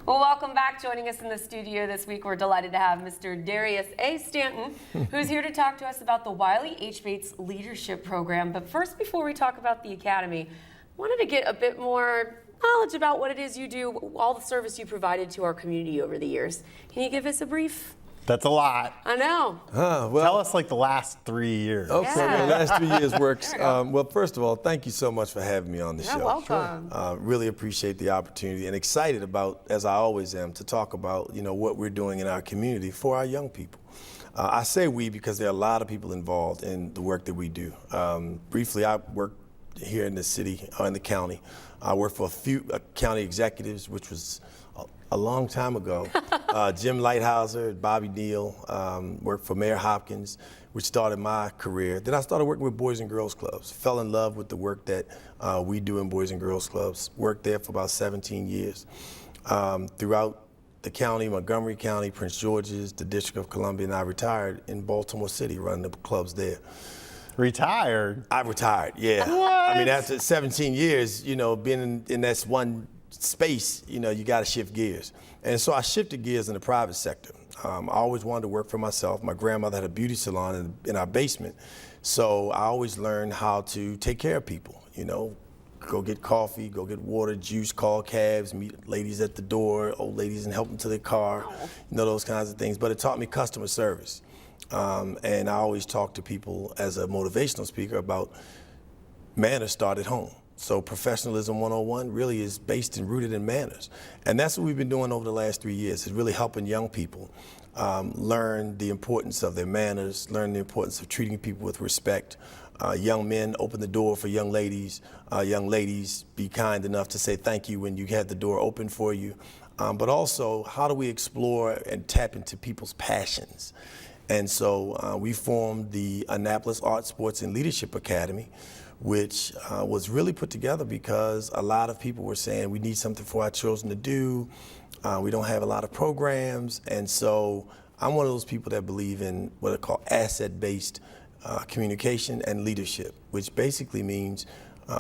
Well, welcome back. Joining us in the studio this week, we're delighted to have Mr. Darius A. Stanton, who's here to talk to us about the Wiley H. Bates Leadership Program. But first, before we talk about the Academy, I wanted to get a bit more knowledge about what it is you do, all the service you provided to our community over the years. Can you give us a brief? That's a lot. I know. Well, tell us like the last 3 years. Okay, Yeah. the last 3 years works. Well, first of all, thank you so much for having me on the show. You're welcome. Really appreciate the opportunity and excited about, as I always am, to talk about what we're doing in our community for our young people. I say we because there are a lot of people involved in the work that we do. Briefly, I work here in the city, in the county. I work for a few county executives, which was a long time ago. Jim Lighthouser, Bobby Neal, worked for Mayor Hopkins, which started my career. Then I started working with Boys and Girls Clubs. Fell in love with the work that we do in Boys and Girls Clubs. Worked there for about 17 years. Throughout the county, Montgomery County, Prince George's, the District of Columbia, and I retired in Baltimore City running the clubs there. Retired? I retired, yeah. What? I mean, after 17 years, being in that one space, you got to shift gears. And so I shifted gears in the private sector. I always wanted to work for myself. My grandmother had a beauty salon in our basement. So I always learned how to take care of people, go get coffee, go get water, juice, call cabs, meet ladies at the door, old ladies and help them to their car, those kinds of things. But it taught me customer service. And I always talk to people as a motivational speaker about manners start at home. So Professionalism 101 really is based and rooted in manners. And that's what we've been doing over the last 3 years, is really helping young people learn the importance of their manners, learn the importance of treating people with respect. Young men open the door for young ladies. Young ladies be kind enough to say thank you when you had the door open for you. But also, how do we explore and tap into people's passions? And so we formed the Annapolis Art, Sports, and Leadership Academy, which was really put together because a lot of people were saying we need something for our children to do. We don't have a lot of programs. And so I'm one of those people that believe in what I call asset-based communication and leadership, which basically means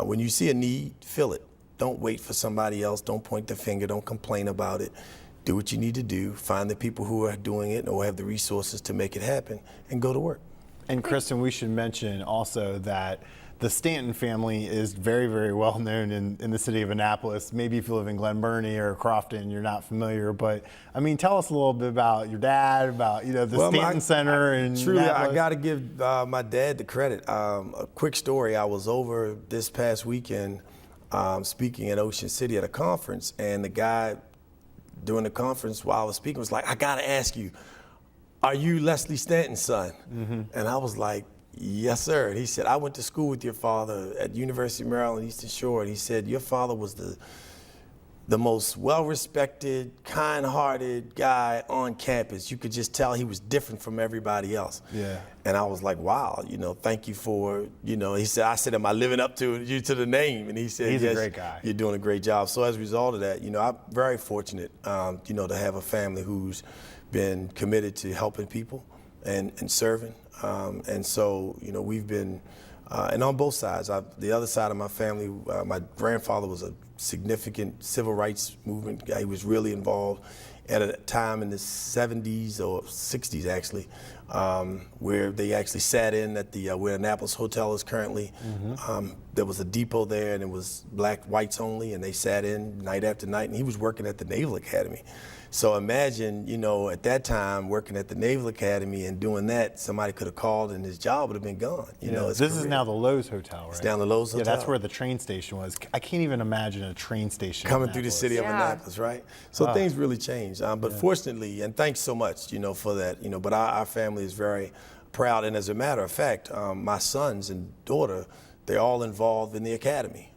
when you see a need, fill it. Don't wait for somebody else. Don't point the finger. Don't complain about it. Do what you need to do. Find the people who are doing it or have the resources to make it happen and go to work. And Kristen, we should mention also that the Stanton family is very, very well known in the city of Annapolis. Maybe if you live in Glen Burnie or Crofton, you're not familiar. But I mean, tell us a little bit about your dad, about the Stanton Center and truly, Annapolis. I got to give my dad the credit. A quick story: I was over this past weekend speaking in Ocean City at a conference, and the guy during the conference while I was speaking was like, "I got to ask you, are you Leslie Stanton's son?" Mm-hmm. And I was like, "Yes, sir." And he said, "I went to school with your father at University of Maryland, Eastern Shore." And he said, "Your father was the most well-respected, kind-hearted guy on campus. You could just tell he was different from everybody else." Yeah. And I was like, "Wow, thank you for, He said, "I said, am I living up to the name?" And he said, "He's "Yes, a great guy. You're doing a great job." So as a result of that, I'm very fortunate, to have a family who's been committed to helping people and serving. And so, we've been, and on both sides, the other side of my family, my grandfather was a significant civil rights movement guy. He was really involved at a time in the 70s or 60s, actually, where they actually sat in at the where Annapolis Hotel is currently. Mm-hmm. There was a depot there, and it was black, whites only, and they sat in night after night, and he was working at the Naval Academy. So imagine, at that time, working at the Naval Academy and doing that, somebody could have called and his job would have been gone. This is now the Lowe's Hotel, right? It's down the Lowe's Hotel. Yeah, that's where the train station was. I can't even imagine a train station coming through the city of Annapolis, right? So things really changed. But fortunately, and thanks so much, for that, but our family is very proud. And as a matter of fact, my sons and daughter, they're all involved in the academy.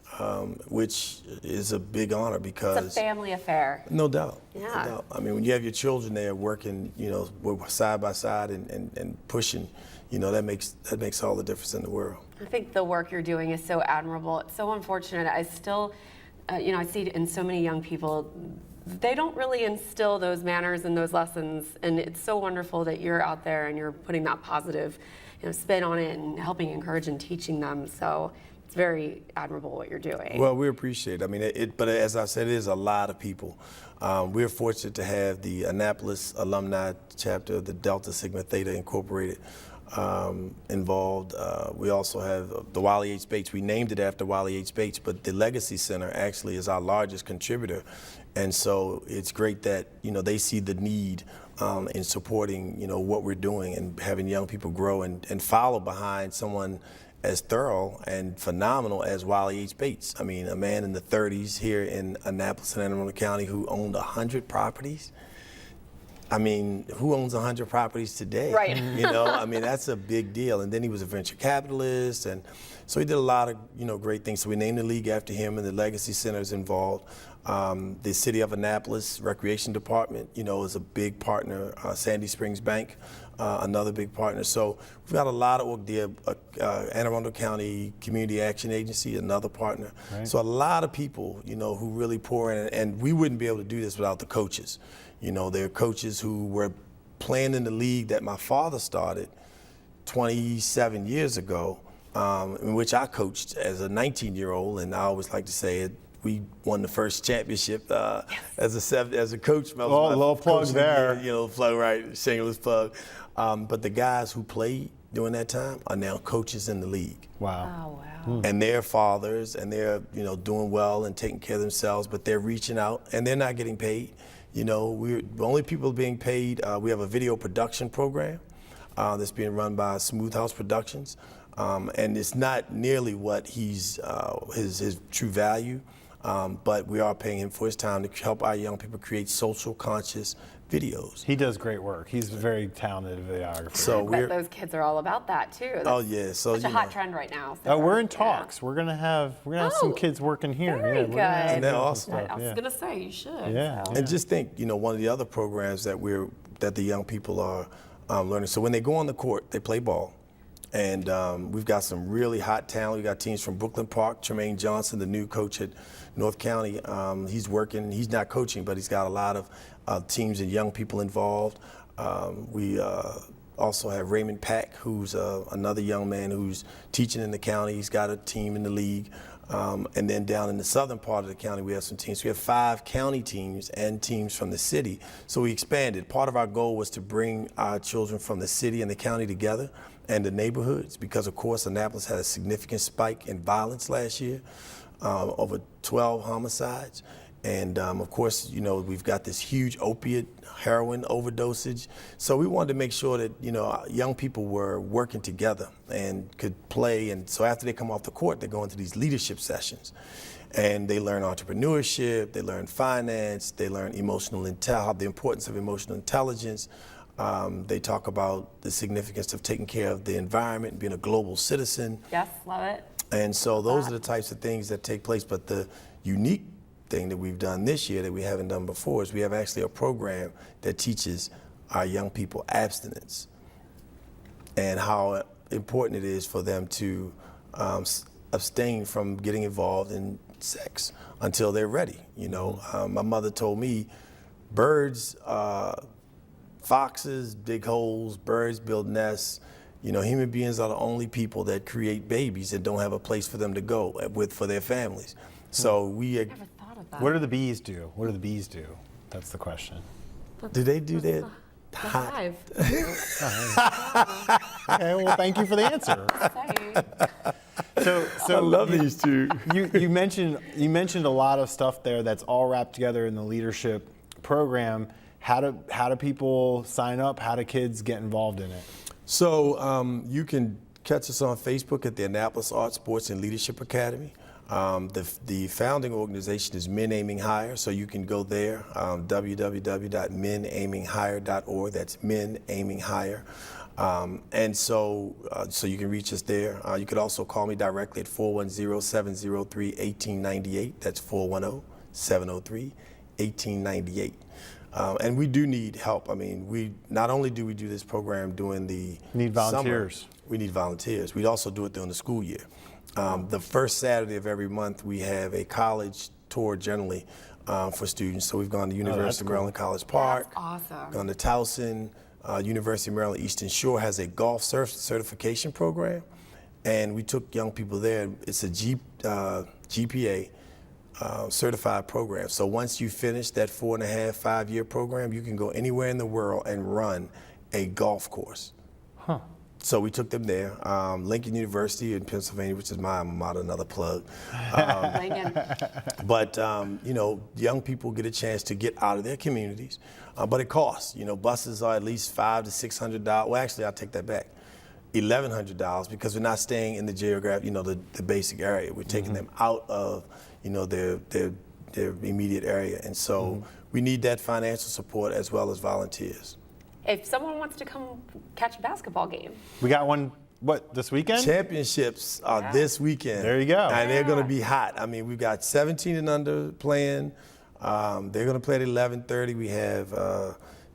Which is a big honor because it's a family affair. No doubt. Yeah. No doubt. I mean, when you have your children there working, side by side and pushing, that makes all the difference in the world. I think the work you're doing is so admirable. It's so unfortunate. I still, I see it in so many young people. They don't really instill those manners and those lessons, and it's so wonderful that you're out there and you're putting that positive, spin on it and helping encourage and teaching them. So it's very admirable what you're doing. Well, we appreciate it. I mean, but as I said, it is a lot of people. We're fortunate to have the Annapolis alumni chapter of the Delta Sigma Theta Incorporated involved. We also have the Wiley H. Bates. We named it after Wiley H. Bates, but the Legacy Center actually is our largest contributor. And so it's great that, they see the need in supporting, what we're doing and having young people grow and follow behind someone as thorough and phenomenal as Wiley H. Bates. I mean, a man in the 30s here in Annapolis and Anne Arundel County who owned 100 properties. I mean, who owns 100 properties today? Right. I mean, that's a big deal. And then he was a venture capitalist, and so he did a lot of, great things. So we named the league after him, and the Legacy Center is involved. The City of Annapolis Recreation Department, is a big partner. Sandy Springs Bank, another big partner. So we've got a lot of work there. Anne Arundel County Community Action Agency, another partner. Right. So a lot of people, who really pour in, and we wouldn't be able to do this without the coaches. There are coaches who were playing in the league that my father started 27 years ago, in which I coached as a 19-year-old, and I always like to say it. We won the first championship as a coach. Oh, little plug there. Plug, right, shameless plug. But the guys who played during that time are now coaches in the league. Wow. Oh, wow. And they're fathers, and they're doing well and taking care of themselves, but they're reaching out, and they're not getting paid. We're the only people being paid. We have a video production program that's being run by Smooth House Productions, and it's not nearly what his true value, but we are paying him for his time to help our young people create social conscious videos. He does great work. He's a very talented videographer. So I bet those kids are all about that too. That's so such a hot trend right now. So we're in talks. We're gonna have some kids working here. Very good. And they're awesome. I was gonna say you should. Yeah. So. And just think, one of the other programs that the young people are learning. So when they go on the court, they play ball. And we've got some really hot talent. We've got teams from Brooklyn Park. Tremaine Johnson, the new coach at North County, he's working. He's not coaching, but he's got a lot of teams and young people involved. We also have Raymond Pack, who's another young man who's teaching in the county. He's got a team in the league. And then down in the southern part of the county, we have some teams. We have 5 county teams and teams from the city. So we expanded. Part of our goal was to bring our children from the city and the county together and the neighborhoods, because of course Annapolis had a significant spike in violence last year, over 12 homicides. And of course, we've got this huge opiate heroin overdosage. So we wanted to make sure that, young people were working together and could play. And so after they come off the court, they go into these leadership sessions. And they learn entrepreneurship, they learn finance, they learn the importance of emotional intelligence. They talk about the significance of taking care of the environment and being a global citizen. Yes, love it. And so those are the types of things that take place. But the unique thing that we've done this year that we haven't done before is we have actually a program that teaches our young people abstinence and how important it is for them to abstain from getting involved in sex until they're ready. My mother told me birds, foxes dig holes, birds build nests. Human beings are the only people that create babies and don't have a place for them to go for their families. So we. Never thought of that. What do the bees do? What do the bees do? That's the question. Do they do that? The hive. Okay, well, thank you for the answer. So I love these two. You mentioned a lot of stuff there that's all wrapped together in the leadership program. How do people sign up? How do kids get involved in it? So you can catch us on Facebook at the Annapolis Arts, Sports, and Leadership Academy. The founding organization is Men Aiming Higher, so you can go there, www.menaiming.higher.org. That's Men Aiming Higher. And so you can reach us there. You could also call me directly at 410-703-1898. That's 410-703-1898. And we do need help. I mean, not only do we do this program during the volunteers. Summer, we need volunteers. We also do it during the school year. The first Saturday of every month, we have a college tour generally for students. So we've gone to University of Maryland College Park. That's awesome. Gone to Towson. University of Maryland Eastern Shore has a golf certification program. and we took young people there. It's a GPA certified program. So once you finish that 4.5, 5-year program, you can go anywhere in the world and run a golf course. Huh. So we took them there. Lincoln University in Pennsylvania, which is my alma mater, another plug. Lincoln. But you know, young people get a chance to get out of their communities, but it costs. You know, buses are at least $500 to $600. Well, actually, I'll take that back. $1,100 because we're not staying in the the basic area. We're taking them out of, you know, their immediate area, and so we need that financial support as well as volunteers. If someone wants to come catch a basketball game, We got one, what, this weekend? Championships are this weekend. There you go. And they're going to be hot. I mean, we've got 17 and under playing. They're going to play at 11:30. We have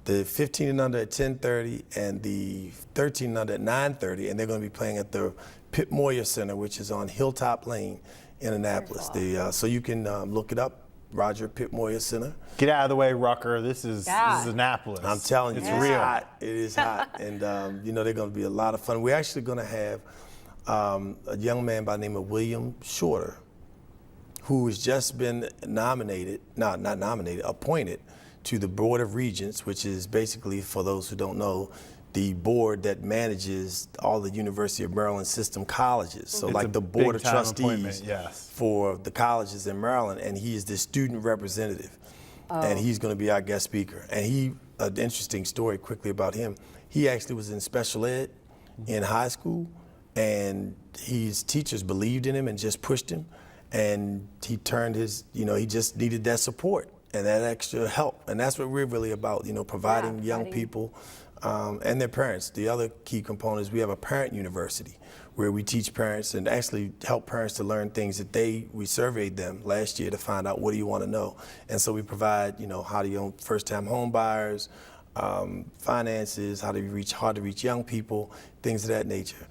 the 15 and under at 10:30 and the 13 and under at 9:30. And they're going to be playing at the Pip Moyer Center, which is on Hilltop Lane in Annapolis. So you can look it up, Roger Pip Moyer Center. Get out of the way, Rucker. This is Annapolis. I'm telling you, it's it's real. hot. It is hot, and you know, they're going to be a lot of fun. We're actually going to have a young man by the name of William Shorter, who has just been appointed to the Board of Regents, which is basically, for those who don't know, the board that manages all the University of Maryland system colleges. So It's like a the Board of big-time Trustees appointment, yes. for the colleges in Maryland, and he is the student representative. And he's going to be our guest speaker. And an interesting story quickly about him, he actually was in special ed in high school, and his teachers believed in him and just pushed him. And he turned he just needed that support and that extra help. And that's what we're really about, providing young people and their parents. The other key component is we have a parent university where we teach parents and actually help parents to learn things that we surveyed them last year to find out what do you want to know. And so we provide, how do you own first-time home buyers, finances, how to reach hard to reach young people, things of that nature,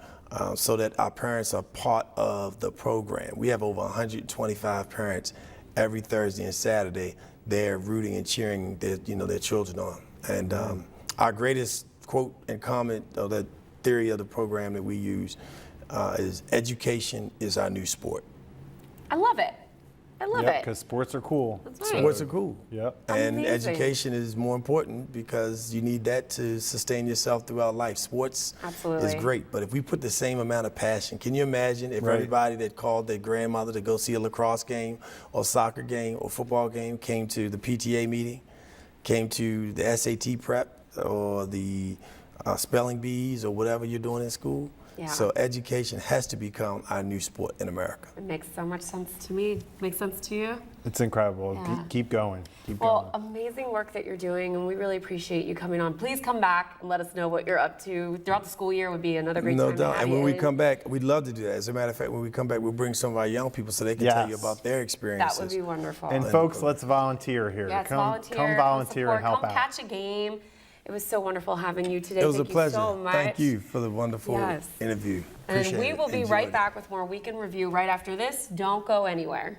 so that our parents are part of the program. We have over 125 parents every Thursday and Saturday. They're rooting and cheering their children on. And our greatest quote and comment of the theory of the program that we use is education is our new sport. I love it. I love it. Because sports are cool. That's right. Sports are cool. Yep. And Amazing. education is more important because you need that to sustain yourself throughout life. Sports Absolutely. is great, but if we put the same amount of passion, can you imagine if Right. everybody that called their grandmother to go see a lacrosse game or soccer game or football game came to the PTA meeting, came to the SAT prep or the spelling bees or whatever you're doing in school? Yeah. So education has to become our new sport in America. It makes so much sense to me. Makes sense to you? It's incredible. Yeah. Keep going. Keep Well, going. amazing work that you're doing, and we really appreciate you coming on. Please come back and let us know what you're up to. Throughout the school year would be another great No time to doubt. have And you when we in. come back, we'd love to do that. As a matter of fact, when we come back, we'll bring some of our young people so they can tell you Yes. about their experiences. That would be wonderful. And folks, let's volunteer here. Yes, come volunteer, come volunteer support, and help come out. catch a game. It was so wonderful having you today. It was Thank a pleasure. You so much. Thank you for the wonderful Yes. interview. And Appreciate we it. will be Enjoyed right it. back with more Week in Review right after this. Don't go anywhere.